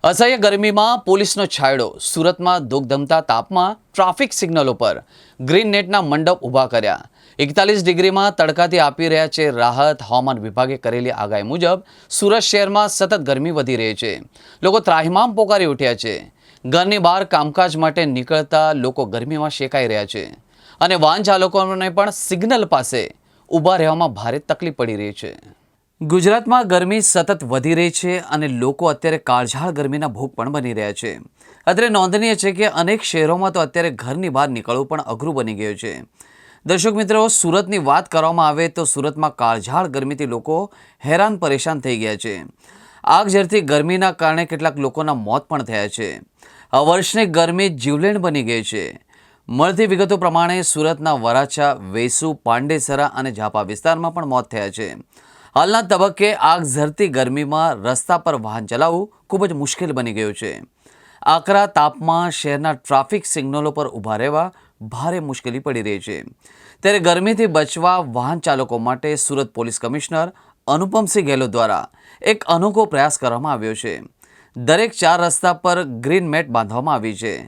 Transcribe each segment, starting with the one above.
असह्य गर्मी में पुलिस छायडो सूरत में धोकधमता ताप में ट्राफिक सिग्नलों पर ग्रीन नेटना मंडप उभा कर्या। 41 डिग्री में तड़काथी आपी रह्या छे राहत। हवामान विभागे करेली आगाही मुजब सूरत शहर में सतत गर्मी वधी रही है। लोको त्राहिमाम पोकारी उठ्या छे। घरनी बहार कामकाज माटे निकळता लोको गर्मी में शेकाई रह्या छे अने वाहन चालकोने पण सिग्नल पासे ऊभा रहेवामां भारे तकलीफ पड़ी रही है। गुजरात में गर्मी सतत वधी रही है और लोग अत्यारे काळझाळ गर्मीना भोग पण बनी रह्या छे। अत्रे नोंधनीय है कि अनेक शहरों में तो अत्यारे घरनी बहार निकळवुं पण अघरू बनी गयुं छे। दर्शक मित्रों, सूरतनी वात करवामां आवे तो सूरत में काळझाळ गर्मीथी लोको हैरान परेशान थई गया छे। आग झरती गर्मीना कारणे केटलाक लोकोना मौत पण थया छे। आ वर्षनी गर्मी जीवलेण बनी गई है। મળતી વિગતો પ્રમાણે સુરતના વરાછા, વેસુ, પાંડેસરા અને ઝાપા વિસ્તારમાં પણ મોત થયા છે। હાલના તબક્કે આગ ઝરતી ગરમીમાં રસ્તા પર વાહન ચલાવવું ખૂબ જ મુશ્કેલ બની ગયું છે। આકરા તાપમાં શહેરના ટ્રાફિક સિગ્નલો પર ઊભા રહેવા ભારે મુશ્કેલી પડી રહી છે। ત્યારે ગરમીથી બચવા વાહન ચાલકો માટે સુરત પોલીસ કમિશનર અનુપમસિંહ ગેહલોત દ્વારા એક અનોખો પ્રયાસ કરવામાં આવ્યો છે। દરેક 4 રસ્તા પર ગ્રીન મેટ બાંધવામાં આવી છે।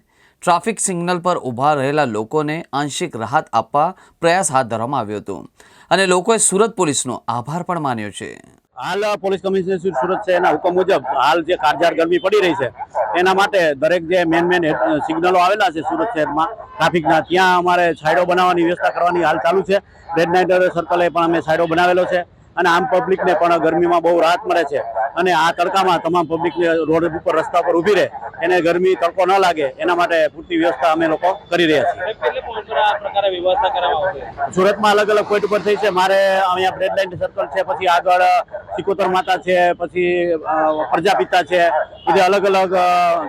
ट्राफिक सिग्नल पर ऊभा रहेला लोकोने आंशिक राहत आपवा प्रयास हाथ धरवामां आव्यो हतो अने लोकोए सूरत पोलीसनो आभार पण मान्यो छे। हाल पोलीस कमिश्नर सूरत शहरना हुकम मुजब हाल जे काळझाळ गरमी पड़ी रही है एना माटे दरेक जे मेन सिग्नलो आवेला छे सूरत शहरमां ट्राफिकना त्यां अमारे छायडो बनाववानी व्यवस्था करवानी हाल चालू छे। रेड नाइट सर्कले पण अमे छायडो बनावेलो छे અને આમ પબ્લિકને પણ ગરમીમાં બહુ રાહત મળે છે અને આ તડકામાં તમામ પબ્લિકને રોડ ઉપર રસ્તા પર ઊભી રહે એને ગરમી તડકો ન લાગે એના માટે પૂરતી વ્યવસ્થા અમે લોકો કરી રહ્યા છીએ। સુરતમાં અલગ અલગ પોઈન્ટ ઉપર થઈ છે। મારે અહીંયા રેડ લાઇટ સર્કલ છે, પછી આગળ સિકોતર માતા છે, પછી પ્રજાપિતા છે, બધી અલગ અલગ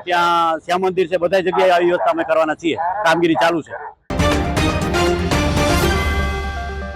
ત્યાં શ્યામ મંદિર છે, બધા જગ્યાએ આવી વ્યવસ્થા અમે કરવાના છીએ। કામગીરી ચાલુ છે।